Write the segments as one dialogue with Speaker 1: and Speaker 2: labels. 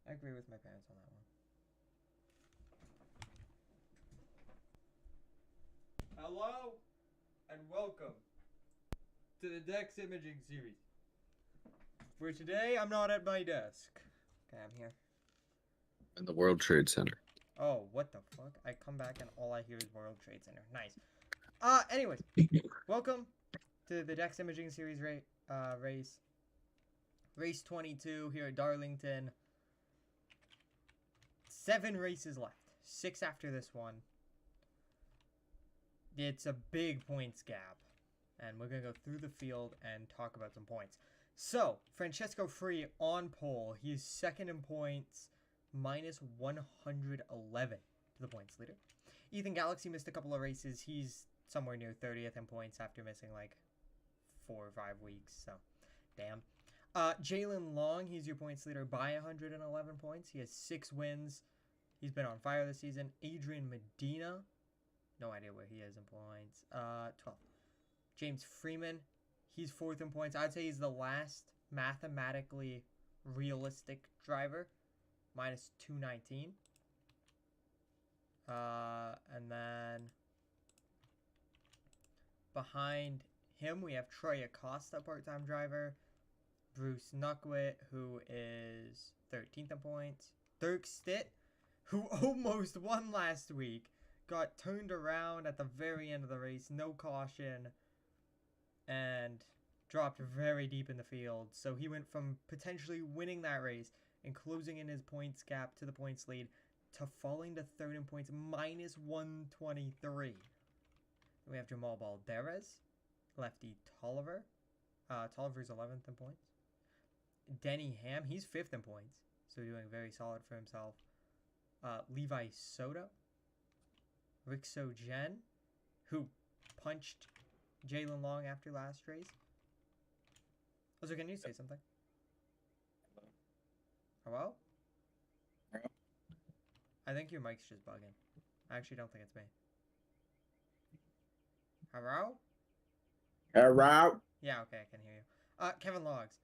Speaker 1: I agree with my parents on that one. Hello and welcome to the Dex Imaging Series. For today, I'm not at my desk. Okay, I'm here.
Speaker 2: In the World Trade Center.
Speaker 1: Oh, what the fuck? I come back and all I hear is World Trade Center. Nice. Anyways, welcome to the Dex Imaging Series race. Race 22 here at Darlington. 7 races left. 6 after this one. It's a big points gap. And we're going to go through the field and talk about some points. So, Francesco Free on pole. He's second in points. Minus 111 to the points leader. Ethan Galaxy missed a couple of races. He's somewhere near 30th in points after missing like 4 or 5 weeks. So, damn. Jalen Long, he's your points leader by 111 points. He has 6 wins. He's been on fire this season. Adrian Medina, no idea where he is in points. 12. James Freeman, he's 4th in points. I'd say he's the last mathematically realistic driver. Minus 219. And then behind him, we have Troy Acosta, part-time driver. Bruce Nuckwit, who is 13th in points. Dirk Stitt, who almost won last week, got turned around at the very end of the race. No caution. And dropped very deep in the field. So he went from potentially winning that race and closing in his points gap to the points lead to falling to 3rd in points, minus 123. Then we have Jamal Balderas, lefty Tolliver. Tolliver's 11th in points. Denny Ham, he's 5th in points, so doing very solid for himself. Levi Soto. Rick Sojen, who punched Jalen Long after last race. Also, can you say something? Hello?
Speaker 2: Hello?
Speaker 1: I think your mic's just bugging. I actually don't think it's me. Hello?
Speaker 2: Hello?
Speaker 1: Yeah, okay, I can hear you. Kevin Logs.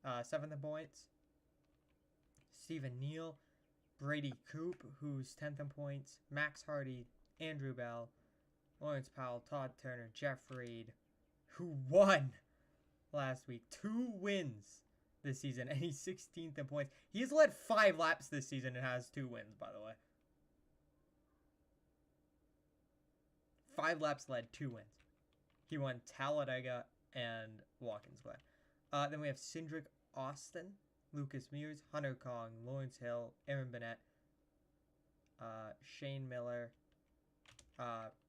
Speaker 1: 7th in points. Stephen Neal. Brady Coop, who's 10th in points. Max Hardy. Andrew Bell. Lawrence Powell. Todd Turner. Jeff Reed, who won last week. 2 wins this season, and he's 16th in points. He has led 5 laps this season and has 2 wins, by the way. 5 laps led, 2 wins. He won Talladega and Watkins Glen. Then we have Cindric Austin, Lucas Mears, Hunter Kong, Lawrence Hill, Aaron Bennett, Shane Miller,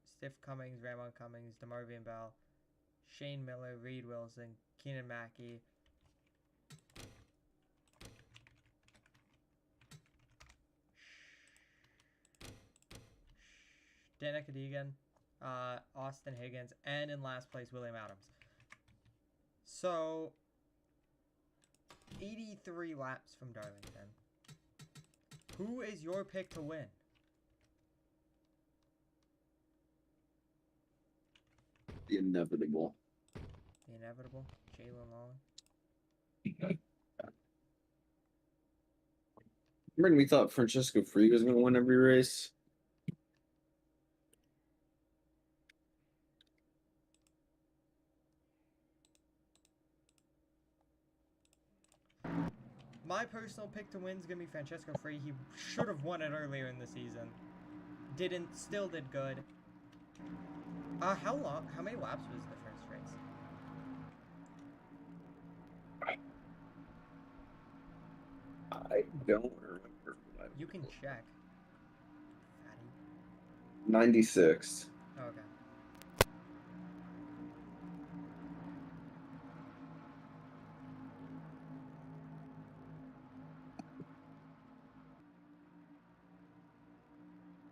Speaker 1: Stiff Cummings, Ramon Cummings, DeMarvian Bell, Shane Miller, Reed Wilson, Keenan Mackey, Danica Deegan, Austin Higgins, and in last place, William Adams. So, 83 laps from Darlington. Who is your pick to win?
Speaker 2: The inevitable.
Speaker 1: The inevitable? Jalen Long?
Speaker 2: Remember we thought Francesco Free was going to win every race?
Speaker 1: My personal pick to win is going to be Francesco Free. He should have won it earlier in the season. Didn't. Still did good. How many laps was the first race?
Speaker 2: I don't remember.
Speaker 1: You can check. Fatty.
Speaker 2: 96.
Speaker 1: Okay.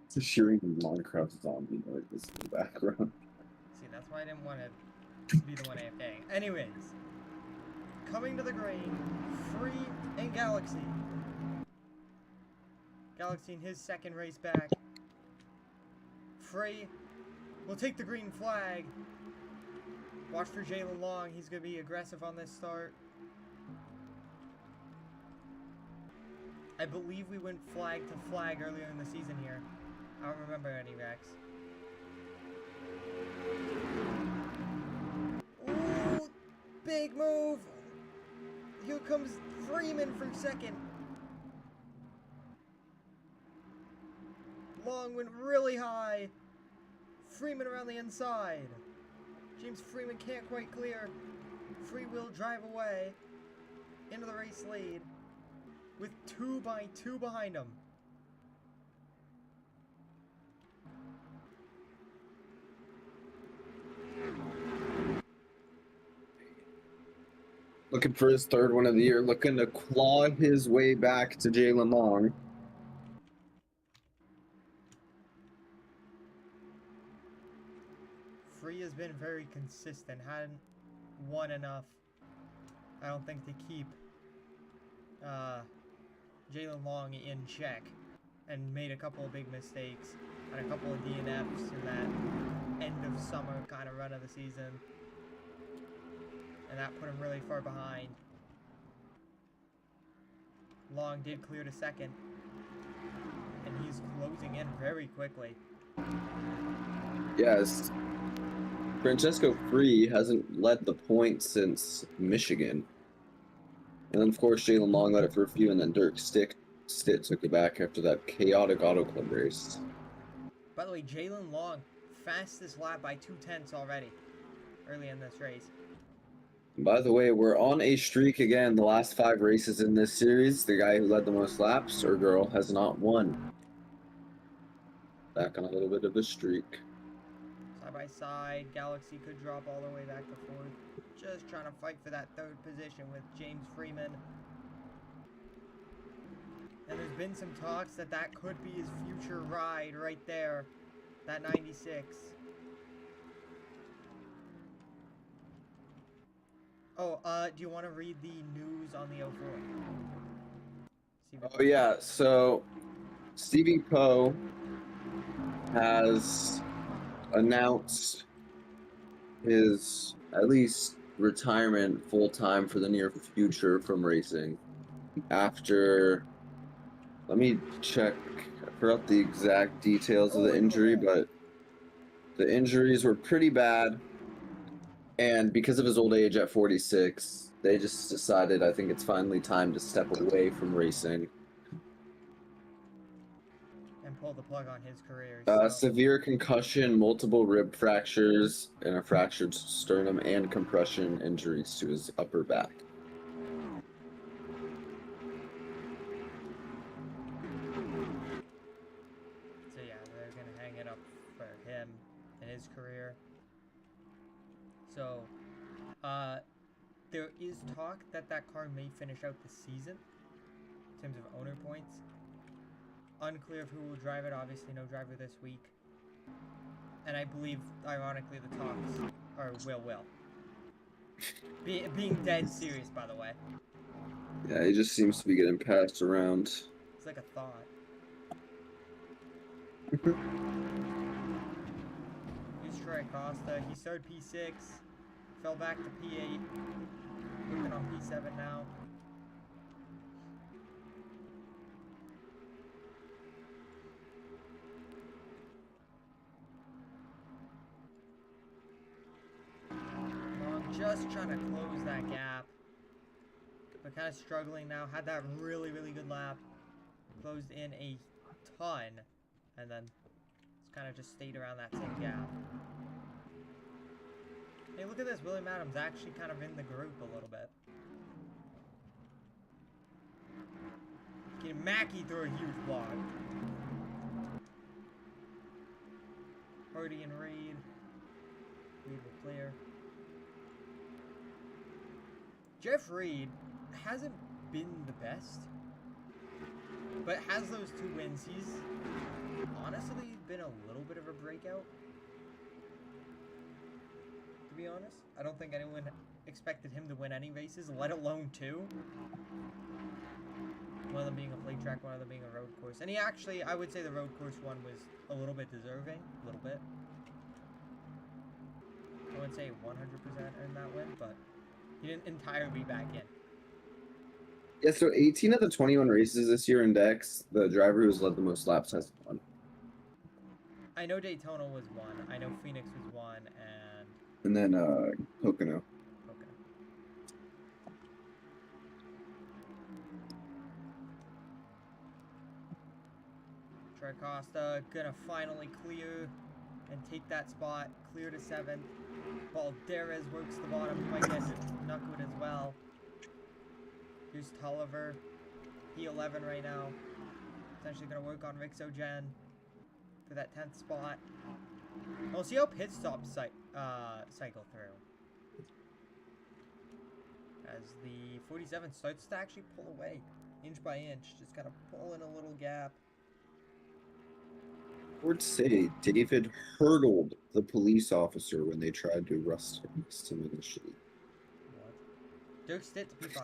Speaker 2: It's a shearing Minecraft zombie noise in the background.
Speaker 1: See, that's why I didn't want to be the one AFK. Anyways, coming to the green, Free and Galaxy. Galaxy in his second race back. Free will take the green flag. Watch for Jalen Long. He's going to be aggressive on this start. I believe we went flag to flag earlier in the season here. I don't remember any wrecks. Ooh, big move. Here comes Freeman for second. Long went really high. Freeman around the inside. James Freeman can't quite clear. Free-wheel drive away into the race lead with 2x2 behind him.
Speaker 2: Looking for his third one of the year, looking to claw his way back to Jalen Long.
Speaker 1: Free has been very consistent, hadn't won enough, I don't think, to keep Jalen Long in check, and made a couple of big mistakes and a couple of DNFs in that end of summer kind of run of the season, and that put him really far behind. Long did clear to second, and he's closing in very quickly.
Speaker 2: Yes. Francesco Free hasn't led the points since Michigan. And then, of course, Jalen Long led it for a few, and then Dirk Stitt took it back after that chaotic Auto Club race.
Speaker 1: By the way, Jalen Long, fastest lap by 2/10 already, early in this race.
Speaker 2: And by the way, we're on a streak again. The last 5 races in this series, the guy who led the most laps, or girl, has not won. Back on a little bit of a streak.
Speaker 1: Side by side, Galaxy could drop all the way back to fourth. Just trying to fight for that third position with James Freeman. And there's been some talks that that could be his future ride right there. That 96. Oh, do you want to read the news on the 04?
Speaker 2: Oh, yeah. So, Stevie Poe has announced his, at least, retirement full-time for the near future from racing. After, let me check, I forgot the exact details of the injury, but the injuries were pretty bad. And because of his old age at 46, they just decided, I think it's finally time to step away from racing.
Speaker 1: And pull the plug on his career. So.
Speaker 2: Severe concussion, multiple rib fractures, and a fractured sternum, and compression injuries to his upper back.
Speaker 1: So yeah, they're going to hang it up for him and his career. So, there is talk that that car may finish out the season in terms of owner points. Unclear of who will drive it. Obviously, no driver this week. And I believe, ironically, the talks are Will. Being dead serious, by the way.
Speaker 2: Yeah, he just seems to be getting passed around.
Speaker 1: It's like a thought. Here's Troy Acosta. He started P6. Fell back to P8. Looking on P7 now. Just trying to close that gap, but kind of struggling now. Had that really good lap, closed in a ton, and then it's kind of just stayed around that same gap. Hey, look at this. William Adams actually kind of in the group a little bit. Mackey threw a huge block. Hardy and Reed. Reed will clear. Jeff Reed hasn't been the best, but has those 2 wins. He's honestly been a little bit of a breakout, to be honest. I don't think anyone expected him to win any races, let alone 2. One of them being a plate track, one of them being a road course. And he actually, I would say the road course one was a little bit deserving, a little bit. I wouldn't say 100% earned that win, but he didn't entirely back in.
Speaker 2: Yeah, so 18 of the 21 races this year in Dex, the driver who's led the most laps has won.
Speaker 1: I know Daytona was one. I know Phoenix was one, and
Speaker 2: And then Pocono.
Speaker 1: okay. Troy Costa gonna finally clear and take that spot. Clear to 7th. Balderas works the bottom. He might get Knuckwood as well. Here's Tulliver. P11 right now. Essentially gonna work on Rixogen for that 10th spot. We'll see how pit stops cycle through. As the 47 starts to actually pull away, inch by inch, just kind of pull in a little gap.
Speaker 2: I would say David hurdled the police officer when they tried to arrest him initially.
Speaker 1: What? Dirk Stitt to P5.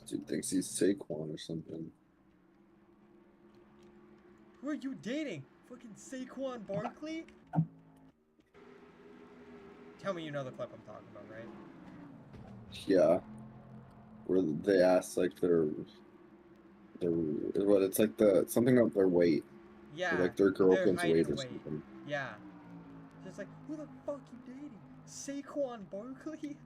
Speaker 2: Dude thinks he's Saquon or something.
Speaker 1: Who are you dating? Fucking Saquon Barkley? Tell me you know the clip I'm talking about, right?
Speaker 2: Yeah. Where they asked like their what it's like something about their weight.
Speaker 1: Yeah.
Speaker 2: Or, like their girlfriend's
Speaker 1: height
Speaker 2: weight
Speaker 1: and
Speaker 2: or
Speaker 1: weight.
Speaker 2: something.
Speaker 1: Yeah. Just like, who the fuck you dating? Saquon Barkley?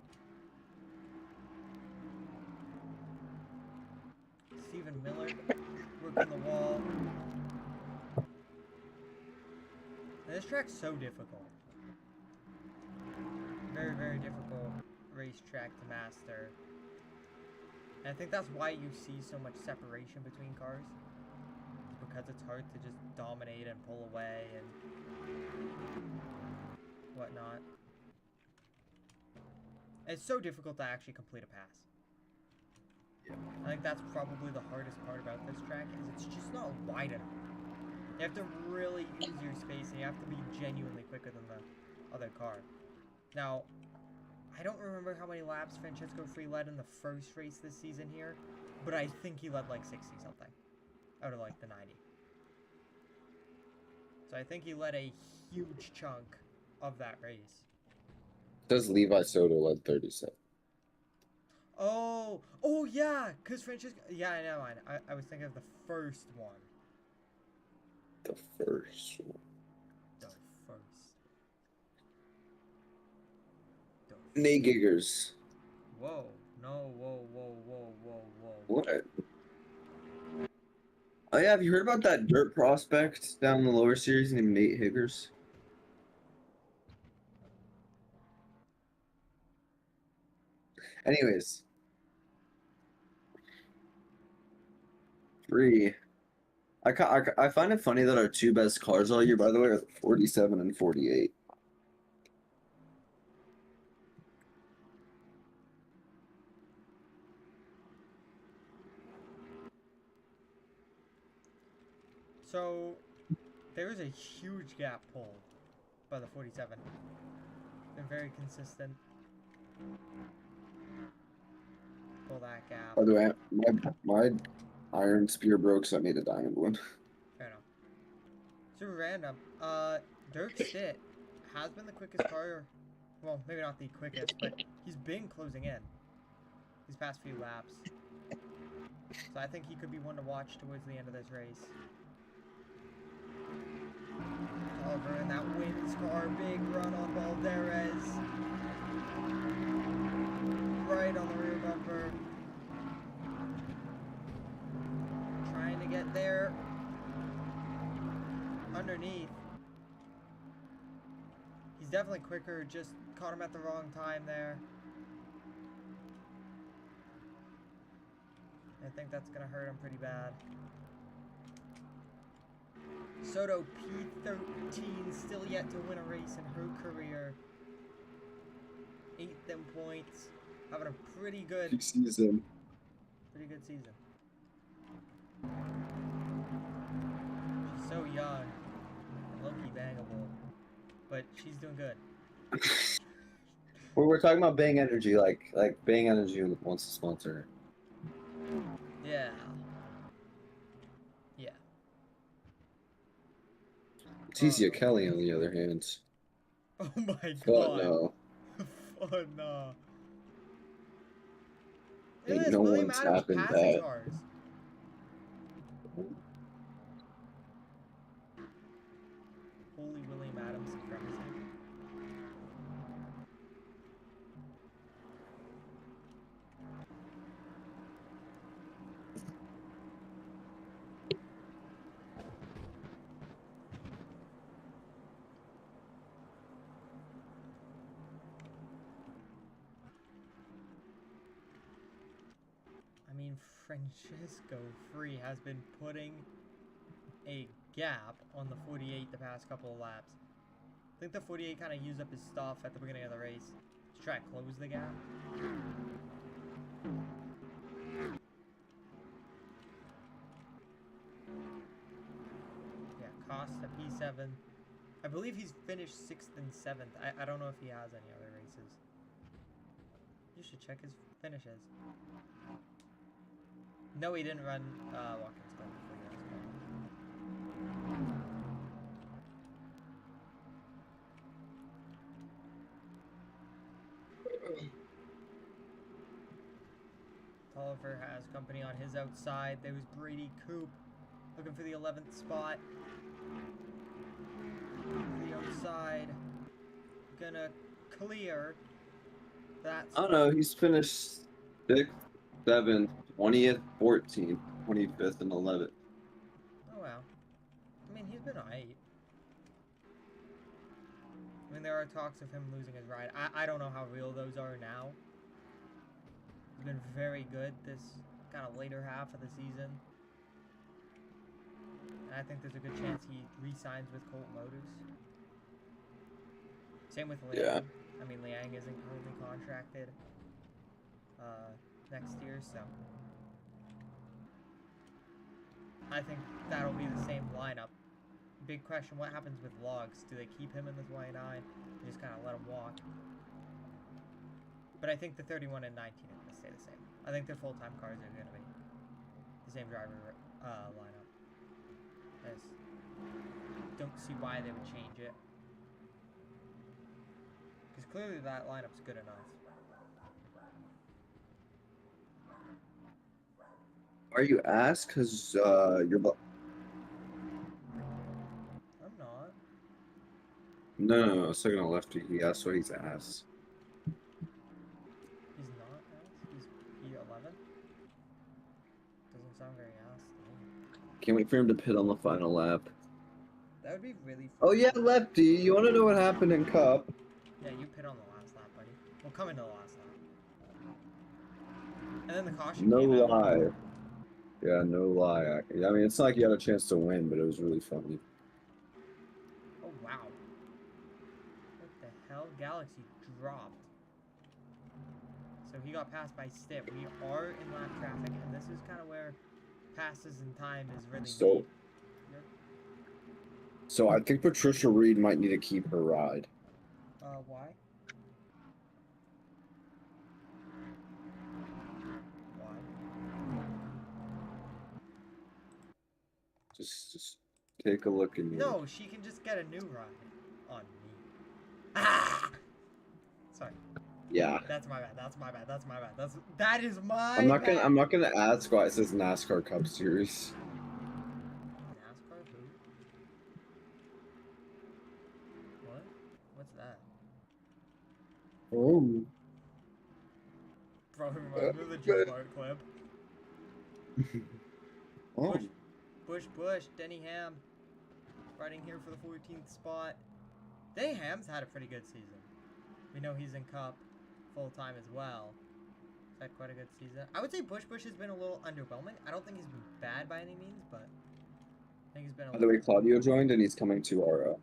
Speaker 1: Stephen Miller working the wall. And this track's so difficult. Very, very difficult racetrack to master. And I think that's why you see so much separation between cars. Because it's hard to just dominate and pull away and whatnot. It's so difficult to actually complete a pass. I think that's probably the hardest part about this track, is it's just not wide enough. You have to really use your spacing. You have to be genuinely quicker than the other car. Now, I don't remember how many laps Francesco Free led in the first race this season here, but I think he led like 60 something out of like the 90. So I think he led a huge chunk of that race.
Speaker 2: Does Levi Soto led 37?
Speaker 1: Oh yeah, because Francesco, yeah, I know, I was thinking of the first one.
Speaker 2: The first one.
Speaker 1: The first.
Speaker 2: Nate Giggers.
Speaker 1: Whoa, no, whoa.
Speaker 2: What? Oh yeah, have you heard about that dirt prospect down in the lower series named Nate Higgers? Anyways. 3. I find it funny that our two best cars all year, by the way, are 47 and 48.
Speaker 1: So, there was a huge gap pulled by the 47. Been very consistent. Pull that gap.
Speaker 2: By the way, my iron spear broke, so I made a diamond one.
Speaker 1: Fair enough. Super random. Dirk Stitt has been the quickest car. Well, maybe not the quickest, but he's been closing in these past few laps. So I think he could be one to watch towards the end of this race. Oliver in that wins car, big run on Balderas. Right on the rear bumper. Trying to get there. Underneath. He's definitely quicker, just caught him at the wrong time there. I think that's going to hurt him pretty bad. Soto P13, still yet to win a race in her career. 8th in points. Having a pretty good
Speaker 2: season.
Speaker 1: Pretty good season. She's so young and low-key bangable, but she's doing good.
Speaker 2: We're talking about Bang Energy, like Bang Energy wants to sponsor her.
Speaker 1: Yeah. Yeah.
Speaker 2: Tizia Kelly, on the other hand.
Speaker 1: Oh my god.
Speaker 2: But no.
Speaker 1: Oh no. Look at
Speaker 2: Ain't
Speaker 1: this,
Speaker 2: no
Speaker 1: William
Speaker 2: one's
Speaker 1: Adams
Speaker 2: happened
Speaker 1: passing
Speaker 2: that.
Speaker 1: cars. Holy William Adams supremacy. I mean, Francisco Free has been putting a gap on the 48 the past couple of laps. I think the 48 kind of used up his stuff at the beginning of the race to try to close the gap. Yeah, Costa P7. I believe he's finished 6th and 7th. I don't know if he has any other races. You should check his finishes. No, he didn't run Watkins Glen before he got his Tolliver has company on his outside. There was Brady Coop looking for the 11th spot. The outside. Gonna clear that spot.
Speaker 2: I don't know. He's finished 6th, 7th, 20th, 14th, 25th, and 11th.
Speaker 1: Oh, wow. I mean, he's been alright. I mean, there are talks of him losing his ride. I don't know how real those are now. He's been very good this kind of later half of the season. And I think there's a good chance he re-signs with Colt Motors. Same with Liang.
Speaker 2: Yeah.
Speaker 1: I mean, Liang isn't currently contracted next year, so I think that'll be the same lineup. Big question, what happens with Logs? Do they keep him in the 29? Or just kind of let him walk? But I think the 31 and 19 are going to stay the same. I think their full-time cars are going to be the same driver lineup. I just don't see why they would change it. Because clearly that lineup's good enough.
Speaker 2: Are you ass? Because you're...
Speaker 1: I'm not.
Speaker 2: No, second on lefty. He asked why he's ass.
Speaker 1: He's not ass? He's P11? Doesn't sound very ass to me.
Speaker 2: Can't wait for him to pit on the final lap.
Speaker 1: That would be really fun.
Speaker 2: Oh yeah, lefty. You want to know what happened in Cup?
Speaker 1: Yeah, you pit on the last lap, buddy. We'll come into the last lap. And then the caution
Speaker 2: No
Speaker 1: came out.
Speaker 2: lie. Yeah, no lie. I mean, it's not like you had a chance to win, but it was really funny.
Speaker 1: Oh, wow. What the hell? Galaxy dropped. So he got passed by Stitt. We are in lap traffic, and this is kind of where passes in time is really neat.
Speaker 2: So I think Patricia Reed might need to keep her ride.
Speaker 1: Why? Why?
Speaker 2: Just take a look in here.
Speaker 1: No, she can just get a new ride on me. Ah! Sorry.
Speaker 2: Yeah.
Speaker 1: That's my bad. That's my bad. That's my bad. That is my
Speaker 2: I'm not
Speaker 1: bad.
Speaker 2: gonna ask why it says NASCAR Cup Series.
Speaker 1: NASCAR who? What? What's that?
Speaker 2: Oh.
Speaker 1: Bro, reminds me of the Joe Bart clip.
Speaker 2: Oh.
Speaker 1: Bush, Denny Ham, riding here for the 14th spot. Denny Ham's had a pretty good season. We know he's in Cup full-time as well. He's had quite a good season. I would say Bush has been a little underwhelming. I don't think he's been bad by any means, but I think he's been a
Speaker 2: By
Speaker 1: little...
Speaker 2: the way, Claudio joined and he's coming to our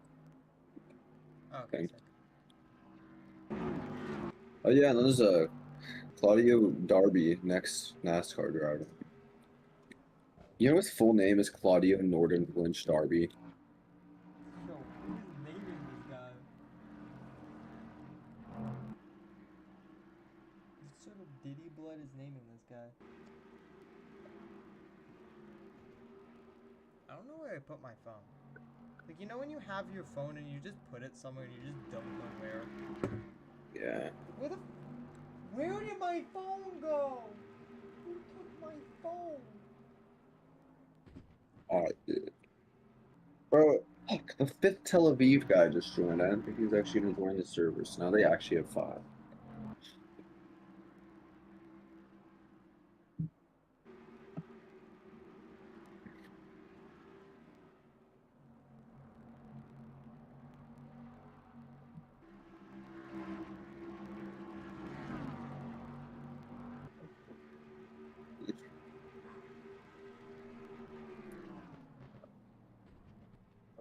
Speaker 1: Oh, okay, sick.
Speaker 2: Oh yeah, and there's a Claudio Darby, next NASCAR driver. You know his full name is Claudio Norton Lynch Darby.
Speaker 1: Yo, who is naming this guy? What sort of Diddy blood is naming this guy? I don't know where I put my phone. Like, you know when you have your phone and you just put it somewhere and you just don't know where?
Speaker 2: Yeah.
Speaker 1: Where did my phone go?
Speaker 2: I did. Bro, fuck, the fifth Tel Aviv guy just joined. I didn't think he was actually going to join the server. So now they actually have 5.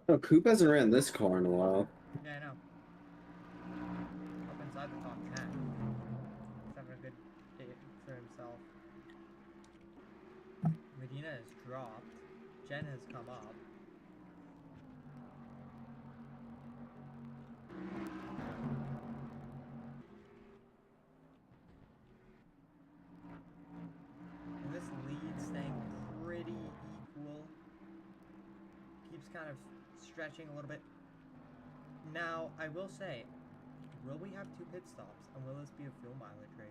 Speaker 2: No, Coop hasn't ran this car in a while.
Speaker 1: Yeah, I know. Up inside the top 10. He's having a good day for himself. Medina has dropped. Jen has come up. And this lead staying pretty equal. Keeps kind of stretching a little bit. Now, I will say, will we have 2 pit stops? And will this be a fuel mileage race?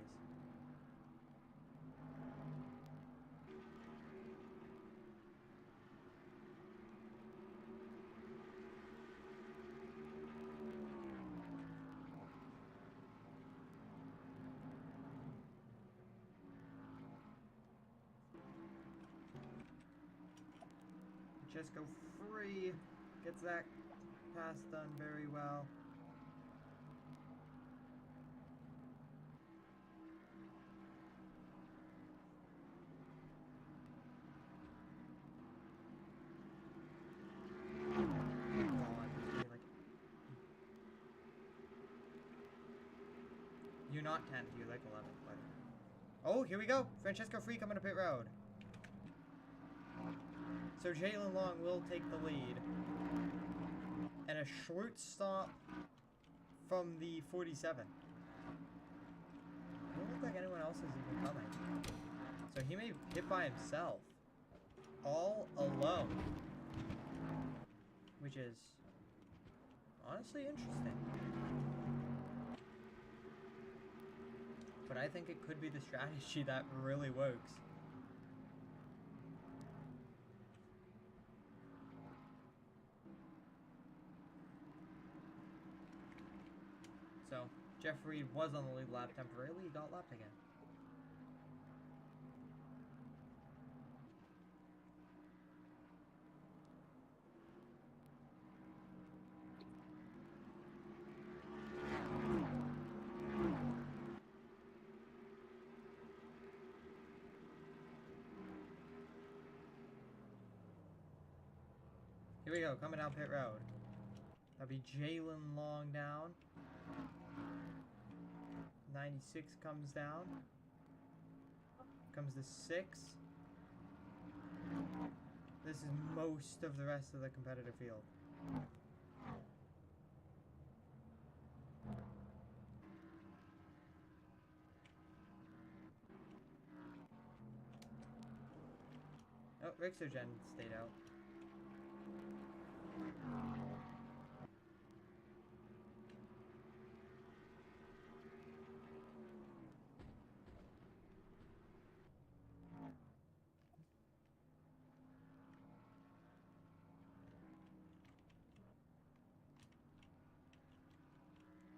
Speaker 1: Just go free. Gets that pass done very well. You're not 10th, you're like 11th, buddy. Oh, here we go. Francesco Free coming to pit road. So Jalen Long will take the lead. And a short stop from the 47. Doesn't look like anyone else is even coming. So he may hit by himself. All alone. Which is honestly interesting. But I think it could be the strategy that really works. So, Jeffrey was on the lead lap temporarily, he got lapped again. Here we go, coming down pit road. That'll be Jalen Long down. 96 comes down. Comes the 6. This is most of the rest of the competitor field. Oh, Rixogen stayed out.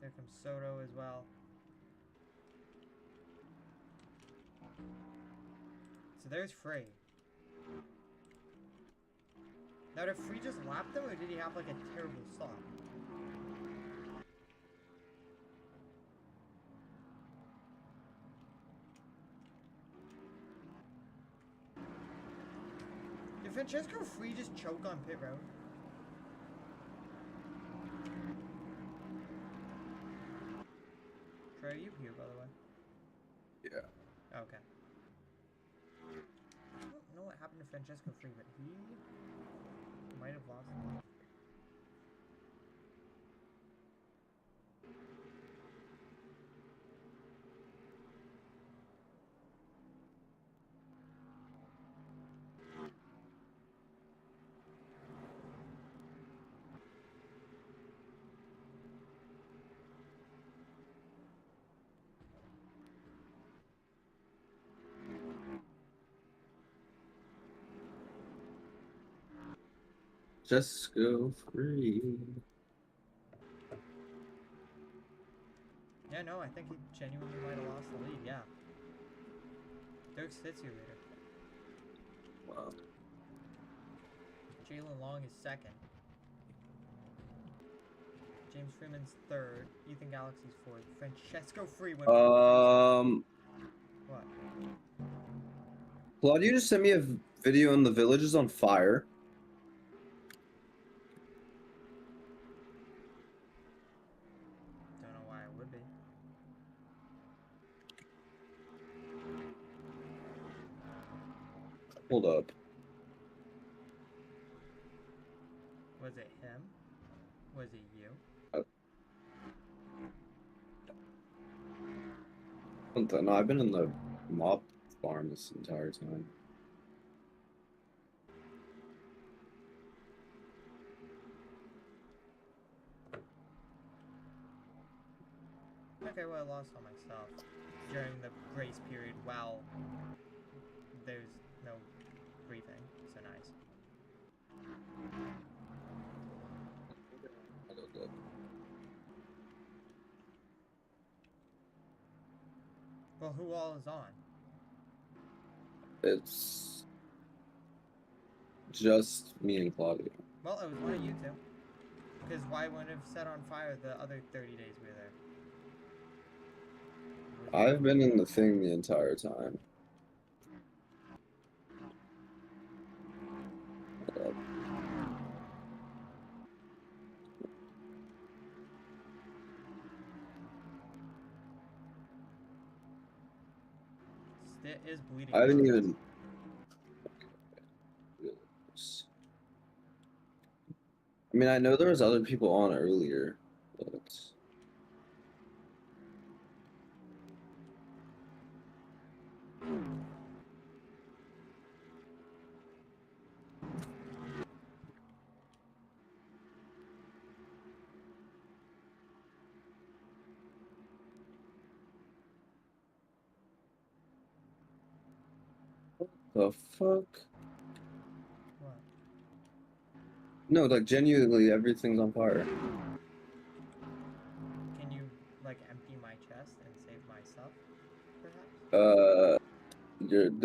Speaker 1: There comes Soto as well. So there's Free. Now did Free just lap them or did he have like a terrible stop? Did Francesco Free just choke on pit road? Trey, are you here by the way?
Speaker 2: Yeah.
Speaker 1: Okay. I don't know what happened to Francesco Free, but he might have lost him.
Speaker 2: Just go free.
Speaker 1: Yeah, no, I think he genuinely might have lost the lead, yeah. Dirk Stitt's your leader.
Speaker 2: Wow.
Speaker 1: Jalen Long is second. James Freeman's third. Ethan Galaxy's fourth. Francesco Free went from What?
Speaker 2: Claude, you just sent me a video on the village is on fire.
Speaker 1: Don't know why it would be.
Speaker 2: Hold up.
Speaker 1: Was it him? Was it you?
Speaker 2: No, I've been in the mob farm this entire time.
Speaker 1: Okay, well, I lost all my stuff during the grace period while there's no briefing, so nice. Well, who all is on?
Speaker 2: It's just me and Claudia.
Speaker 1: Well, it was one of you two. Because why wouldn't have set on fire the other 30 days we were there?
Speaker 2: I've been in the thing the entire time.
Speaker 1: Stitt is bleeding.
Speaker 2: I haven't even. I mean, I know there was other people on earlier, but the fuck?
Speaker 1: What?
Speaker 2: No, like genuinely, everything's on fire.
Speaker 1: Can you, like, empty my chest and save my stuff, perhaps?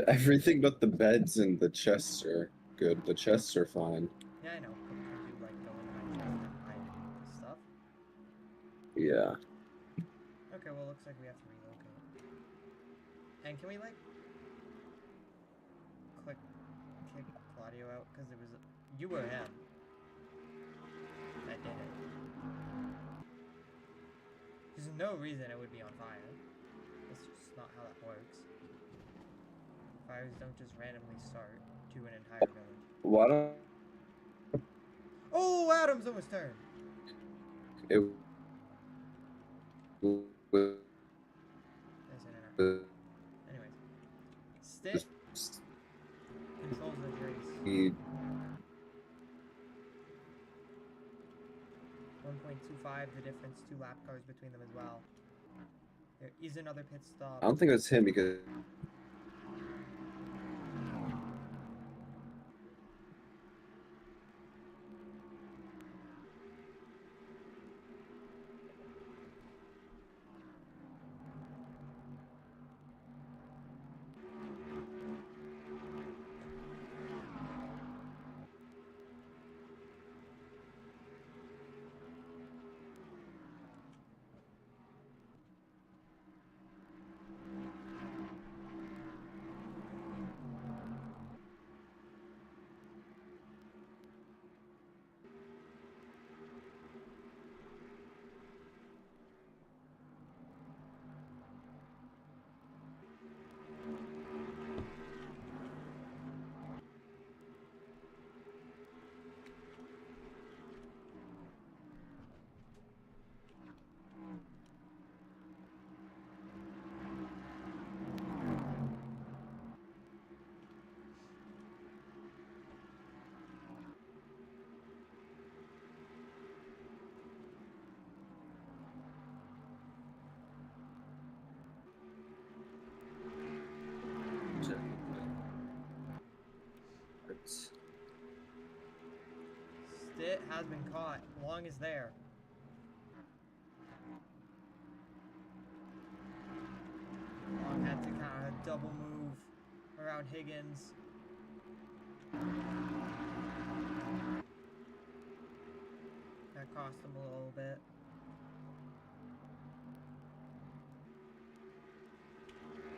Speaker 2: Everything but the beds and the chests are good. The chests are fine.
Speaker 1: Yeah, I know. But can you, like, go into my chest and hide the stuff?
Speaker 2: Yeah.
Speaker 1: Okay, well, looks like we have to relocate. And can we, like, kick Claudio out? Because it was, you or him that did it. There's no reason it would be on fire. That's just not how that works. Fires don't just randomly start to an entire village.
Speaker 2: Why don't
Speaker 1: Oh, Adam's almost turned.
Speaker 2: it?
Speaker 1: There's an error. Anyways, Stitt controls the race. 1.25 the difference, 2 lap cars between them as well. There is another pit stop.
Speaker 2: I don't think it was him because.
Speaker 1: has been caught. Long is there. Long had to kind of double move around Higgins. That cost him a little bit.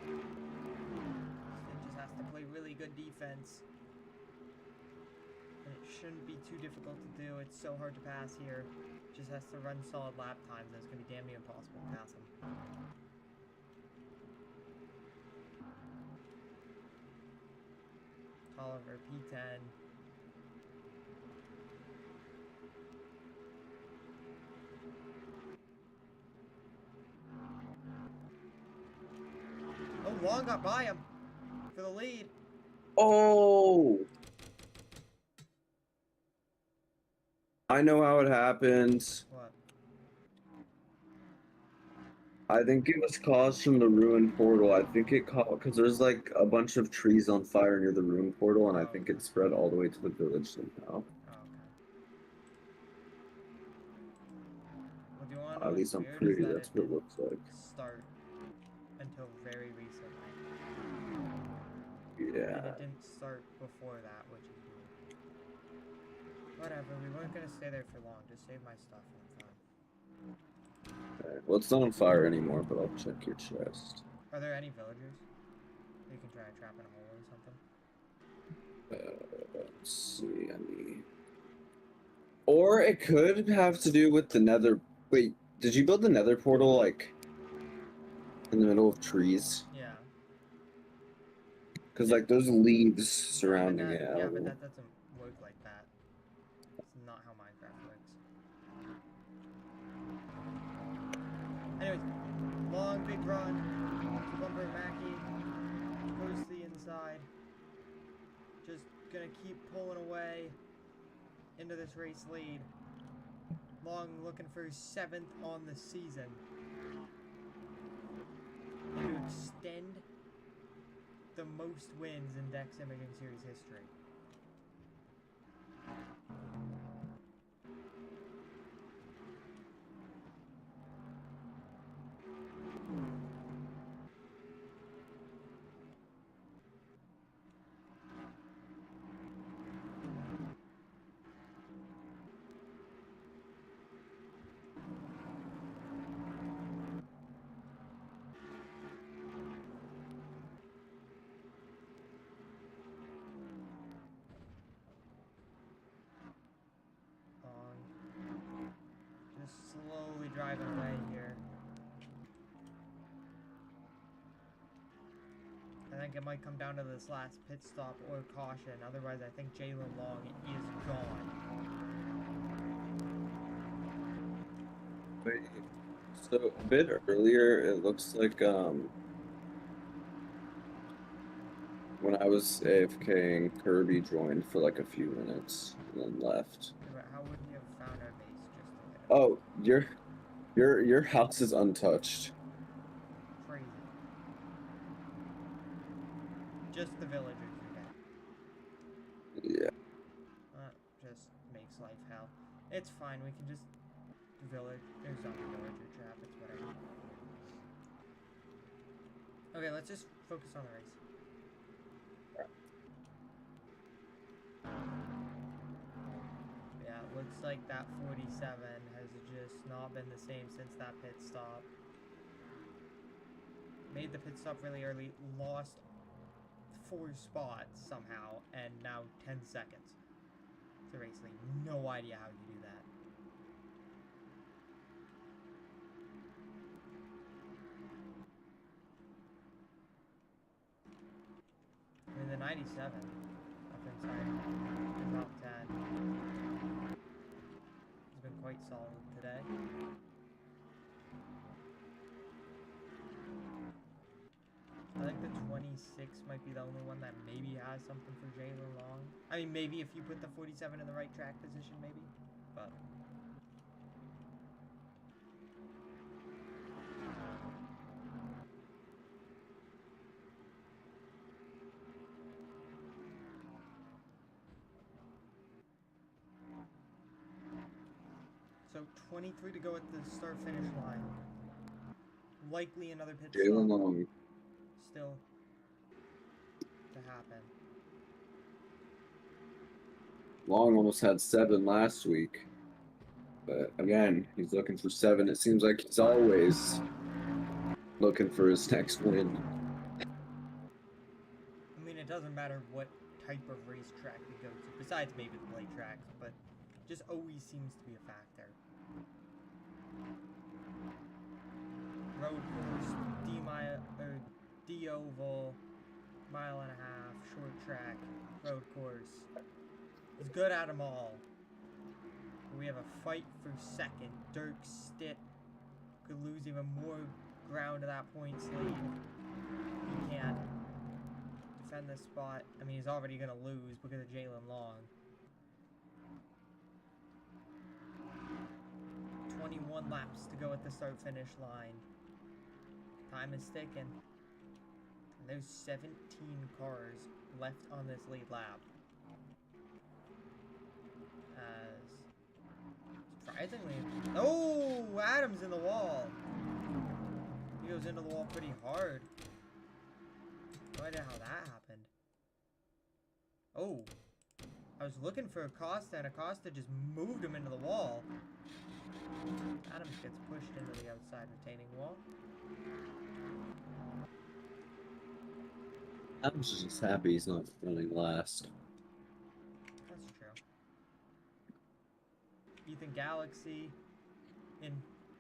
Speaker 1: He just has to play really good defense. And it shouldn't be too difficult to do. It's so hard to pass here. Just has to run solid lap times, and it's going to be damn near impossible to pass him. Tolliver, P10. Oh, Long got by him for the lead.
Speaker 2: Oh! I know how it happened.
Speaker 1: What?
Speaker 2: I think it was caused from the ruined portal. I think it caught because there's like a bunch of trees on fire near the ruined portal, and I think it spread all the way to the village somehow.
Speaker 1: Oh, okay. Well, do you want to know
Speaker 2: At least I'm
Speaker 1: weird
Speaker 2: pretty.
Speaker 1: is that
Speaker 2: That's what it looks like.
Speaker 1: start until very recently.
Speaker 2: Yeah.
Speaker 1: And it didn't start before that, which is weird. Whatever, we weren't gonna stay there for long. Just save my stuff and I'm fine.
Speaker 2: Okay. Well, it's not on fire anymore, but I'll check your chest.
Speaker 1: Are there any villagers you can try to trap in a hole or something?
Speaker 2: Let's see. Or it could have to do with the nether. Wait, did you build the nether portal like in the middle of trees?
Speaker 1: Yeah.
Speaker 2: Because like those leaves surrounding it.
Speaker 1: Yeah, but that doesn't work like that. It's not how Minecraft works. Anyways, Long, big run. Lumber Mackie goes to the inside. Just gonna keep pulling away into this race lead. Long looking for his 7th on the season. And to extend the most wins in Dex Imaging Series history. Just slowly driving away here. I think it might come down to this last pit stop or caution. Otherwise, I think Jalen Long is gone.
Speaker 2: Wait, so a bit earlier, it looks like when I was AFKing, Kirby joined for like a few minutes and then left.
Speaker 1: But how would he have found our base just a
Speaker 2: Oh,
Speaker 1: minute?
Speaker 2: your house is untouched.
Speaker 1: Crazy. Just the villagers are dead.
Speaker 2: Yeah.
Speaker 1: That just makes life hell. It's fine, we can just village. There's zombie villager trap, it's whatever. Okay, let's just focus on the race. Yeah, it looks like that 47 has just not been the same since that pit stop. Made the pit stop really early, lost 4 spots somehow, and now 10 seconds to race lead. No idea how you do that. I mean, the 97 up inside the top 10 has been quite solid today. I think the 26 might be the only one that maybe has something for Jalen Long. I mean, maybe if you put the 47 in the right track position, maybe. But So 23 to go at the start-finish line. Likely another pit
Speaker 2: Jalen
Speaker 1: stop
Speaker 2: Long.
Speaker 1: still to happen.
Speaker 2: Long almost had 7 last week. But again, he's looking for 7. It seems like he's always looking for his next win.
Speaker 1: I mean, it doesn't matter what type of racetrack we go to, besides maybe the plate tracks, but just always seems to be a factor. Road course, D oval, mile and a half, short track, road course. He's good at them all. We have a fight for second. Dirk Stitt could lose even more ground to that points lead. He can't defend this spot. I mean, he's already going to lose because of Jalen Long. 21 laps to go at the start-finish line. Time is ticking. And there's 17 cars left on this lead lap. Surprisingly... Oh! Adams in the wall! He goes into the wall pretty hard. No idea how that happened. Oh! I was looking for Acosta, and Acosta just moved him into the wall. Adams gets pushed into the outside retaining wall.
Speaker 2: I'm just happy he's not running last.
Speaker 1: That's true. Ethan Galaxy, in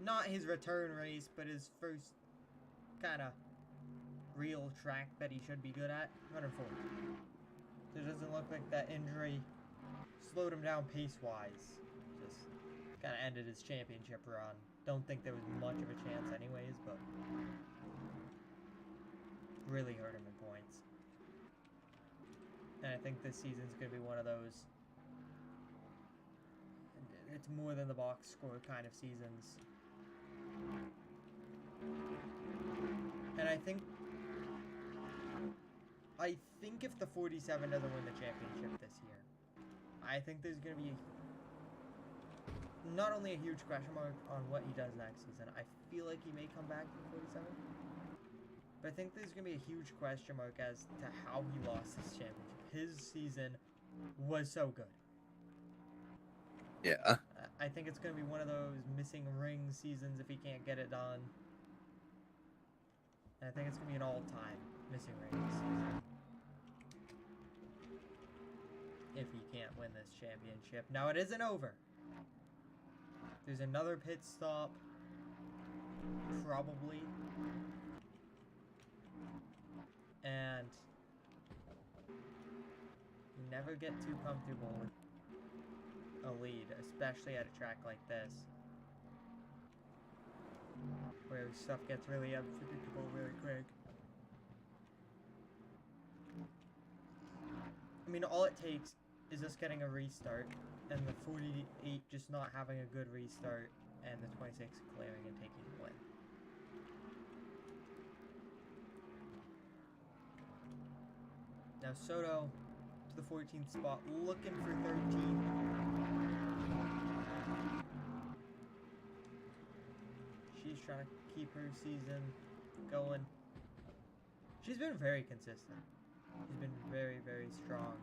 Speaker 1: not his return race, but his first kind of real track that he should be good at, running forward. It doesn't look like that injury slowed him down pace-wise. Just kind of ended his championship run. Don't think there was much of a chance anyways, but really hurt him in points. And I think this season's going to be one of those, it's more than the box score kind of seasons. And I think if the 47 doesn't win the championship this year, I think there's going to be not only a huge question mark on what he does next season. I feel like he may come back to 47. But I think there's going to be a huge question mark as to how he lost this championship. His season was so good.
Speaker 2: Yeah.
Speaker 1: I think it's going to be one of those missing ring seasons if he can't get it done. And I think it's going to be an all-time missing ring season if he can't win this championship. Now, it isn't over. There's another pit stop. Probably. And you never get too comfortable with a lead, especially at a track like this, where stuff gets really unpredictable really quick. I mean, all it takes is us getting a restart, and the 48 just not having a good restart, and the 26 clearing and taking the win. Now Soto to the 14th spot, looking for 13th. She's trying to keep her season going. She's been very consistent. She's been very, very strong.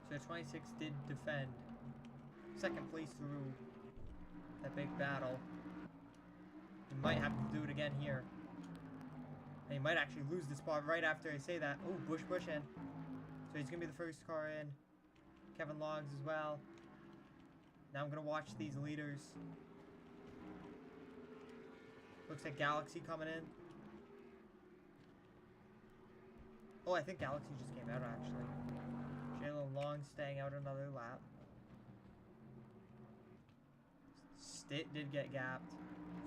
Speaker 1: So 26 did defend second place through that big battle. He might have to do it again here. And he might actually lose the spot right after I say that. Oh, Bush in. So he's going to be the first car in. Kevin Logs as well. Now I'm going to watch these leaders. Looks like Galaxy coming in. Oh, I think Galaxy just came out, actually. Jalen Long staying out another lap. Stitt did get gapped.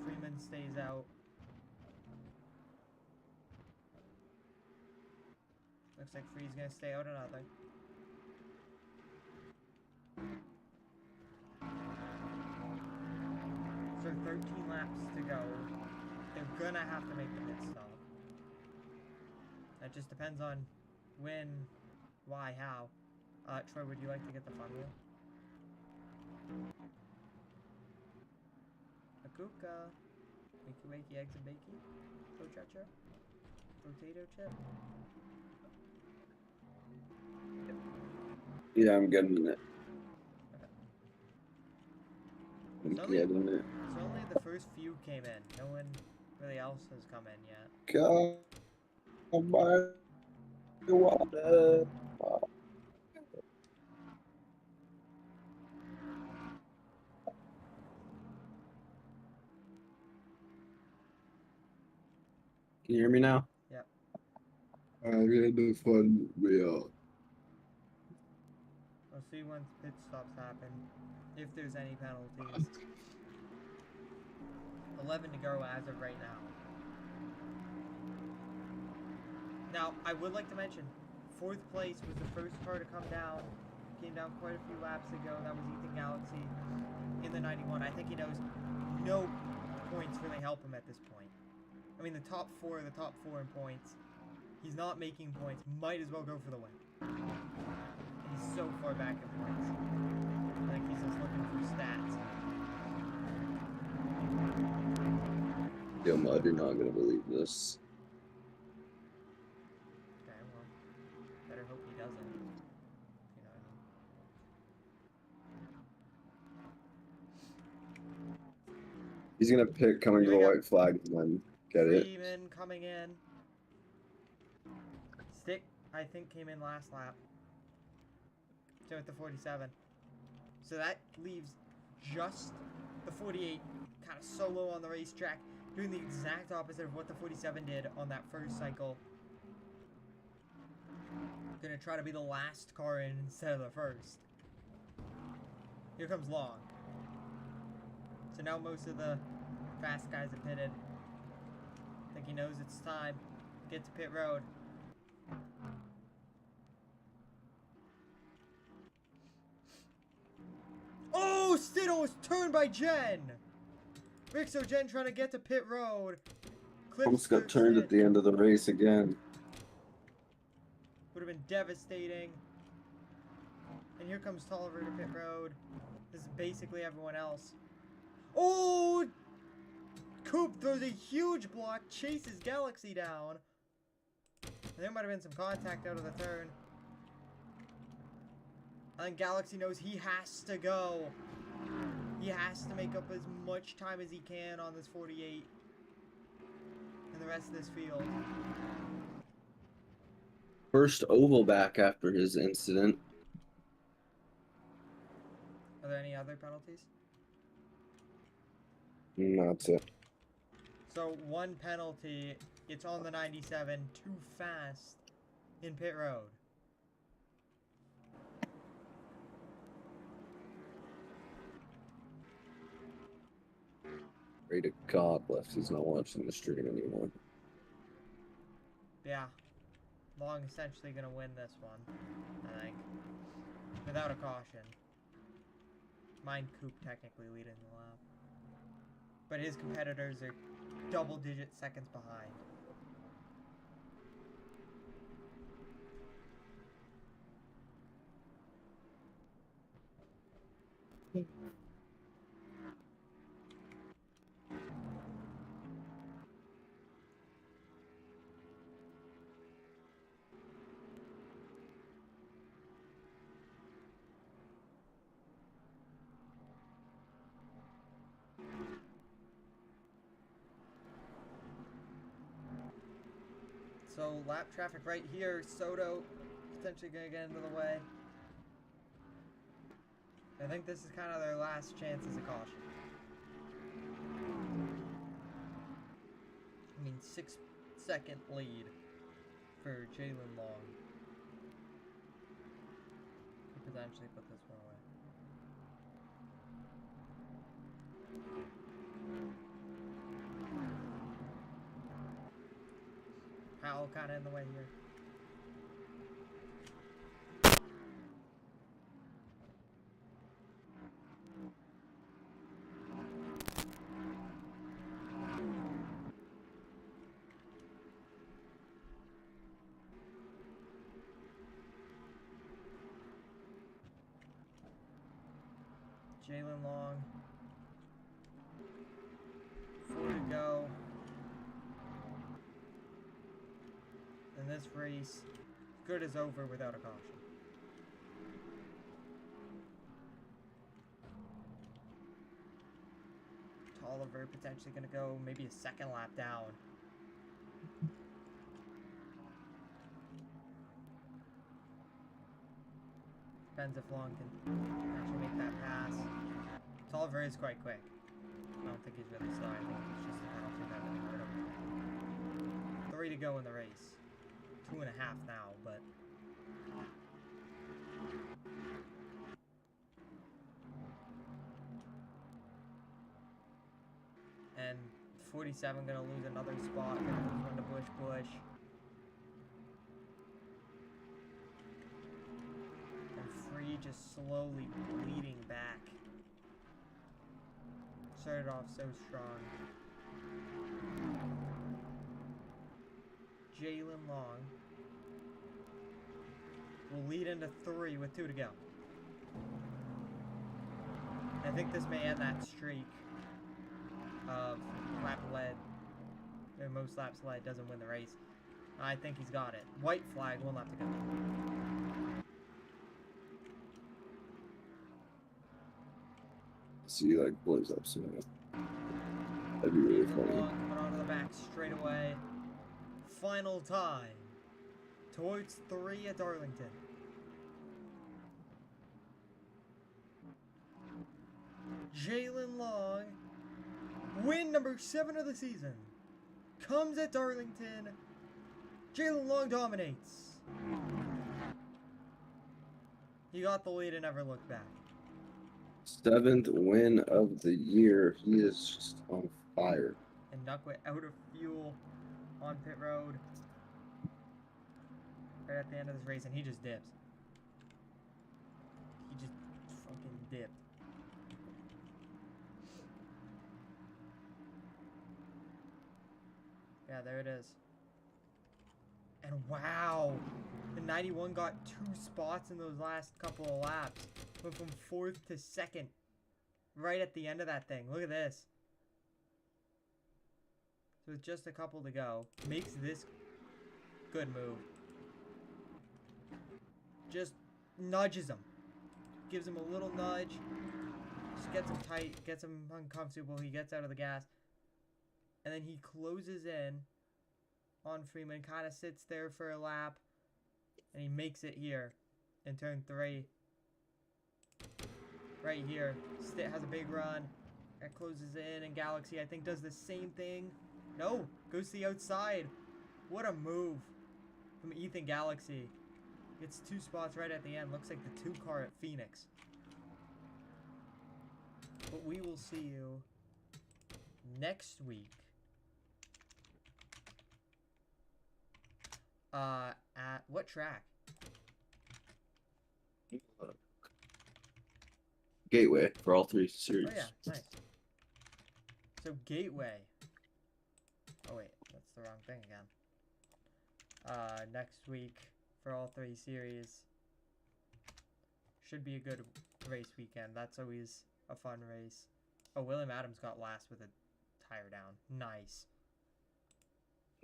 Speaker 1: Freeman stays out. Looks like Free's gonna stay out another. So 13 laps to go. They're gonna have to make the pit stop. That just depends on when, why, how. Troy, would you like to get the fun wheel? Akuka. Wakey wakey, eggs and bakey. Pochacha. Potato chip. Yep.
Speaker 2: Yeah, I'm getting it.
Speaker 1: Okay.
Speaker 2: I'm getting it.
Speaker 1: So only the first few came in. No one really else has come in yet.
Speaker 2: God, my water. Can you hear me now?
Speaker 1: Yep.
Speaker 2: I get the fun wheel.
Speaker 1: We'll see once pit stops happen. If there's any penalties. 11 to go as of right now. Now, I would like to mention, 4th place was the first car to come down. Came down quite a few laps ago. That was Ethan Galaxy in the 91. I think he knows no points really help him at this point. I mean, the top 4 are the top 4 in points. He's not making points. Might as well go for the win. And he's so far back in points. I think he's just looking for stats.
Speaker 2: Yo, Mud, you're not gonna believe this.
Speaker 1: Okay, well, better hope he doesn't. You know what I mean?
Speaker 2: He's gonna pick coming to the white flag and then get it.
Speaker 1: Freeman coming in. Stick, I think, came in last lap. So at the 47. So that leaves just the 48 kind of solo on the racetrack, doing the exact opposite of what the 47 did on that first cycle. Gonna try to be the last car in instead of the first. Here comes Long. So now most of the fast guys have pitted. I think he knows it's time. Get to pit road. Oh, Stiddo was turned by Jen! Rixo Jen trying to get to pit road. Clips
Speaker 2: Almost got turned at the end of the race again.
Speaker 1: Would have been devastating. And here comes Tolliver to pit road. This is basically everyone else. Oh! Coop throws a huge block, chases Galaxy down. There might have been some contact out of the turn. And Galaxy knows he has to go. He has to make up as much time as he can on this 48 and the rest of this field.
Speaker 2: First oval back after his incident.
Speaker 1: Are there any other penalties?
Speaker 2: That's it.
Speaker 1: So one penalty, it's on the 97, too fast in pit road.
Speaker 2: Pray to God, Lefty's not watching the stream anymore.
Speaker 1: Yeah. Long essentially going to win this one, I think. Without a caution. Mine Coop technically leading the lap. But his competitors are double-digit seconds behind. So lap traffic right here. Soto potentially going to get into the way. I think this is kind of their last chance as a caution. I mean, 6-second lead for Jalen Long. Could potentially put this one away. Powell kind of in the way here. Jalen Long. 4 to go. And this race, good as over without a caution. Tolliver potentially going to go maybe a second lap down. Depends if Long can actually make that pass. Tolliver is quite quick. I don't think he's really slow. I think it's just a penalty that really hurt him. 3 to go in the race. 2.5 now, but... And 47 gonna lose another spot. Gonna lose one to Bush. And Free just slowly bleeding back. Started off so strong. Jalen Long will lead into 3 with 2 to go. I think this may end that streak of lap led, or most laps led doesn't win the race. I think he's got it. White flag, 1 lap to go.
Speaker 2: See, like, blows up soon. That'd be really funny.
Speaker 1: Coming onto the back straight away. Final time. Towards 3 at Darlington. Jalen Long, win number 7 of the season, comes at Darlington. Jalen Long dominates. He got the lead and never looked back.
Speaker 2: 7th win of the year. He is just on fire.
Speaker 1: And Nuckwit out of fuel on pit road. Right at the end of this race, and he just dips. He just fucking dipped. Yeah, there it is. And wow, the 91 got 2 spots in those last couple of laps. Went from 4th to 2nd. Right at the end of that thing. Look at this. So with just a couple to go, makes this good move. Just nudges him. Gives him a little nudge. Just gets him tight, gets him uncomfortable. He gets out of the gas. And then he closes in on Freeman, kind of sits there for a lap, and he makes it here in turn 3. Right here. Stitt has a big run. That closes in, and Galaxy, I think, does the same thing. No, goes to the outside. What a move from Ethan Galaxy. Gets 2 spots right at the end. Looks like the 2 car at Phoenix. But we will see you next week. At what track?
Speaker 2: Gateway for all 3 series.
Speaker 1: Oh yeah, nice. So Gateway. Oh wait, that's the wrong thing again. Next week for all 3 series. Should be a good race weekend. That's always a fun race. Oh, William Adams got last with a tire down. Nice.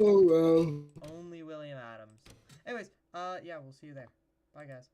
Speaker 2: Oh well.
Speaker 1: Only William Adams. Anyways, yeah, we'll see you there. Bye, guys.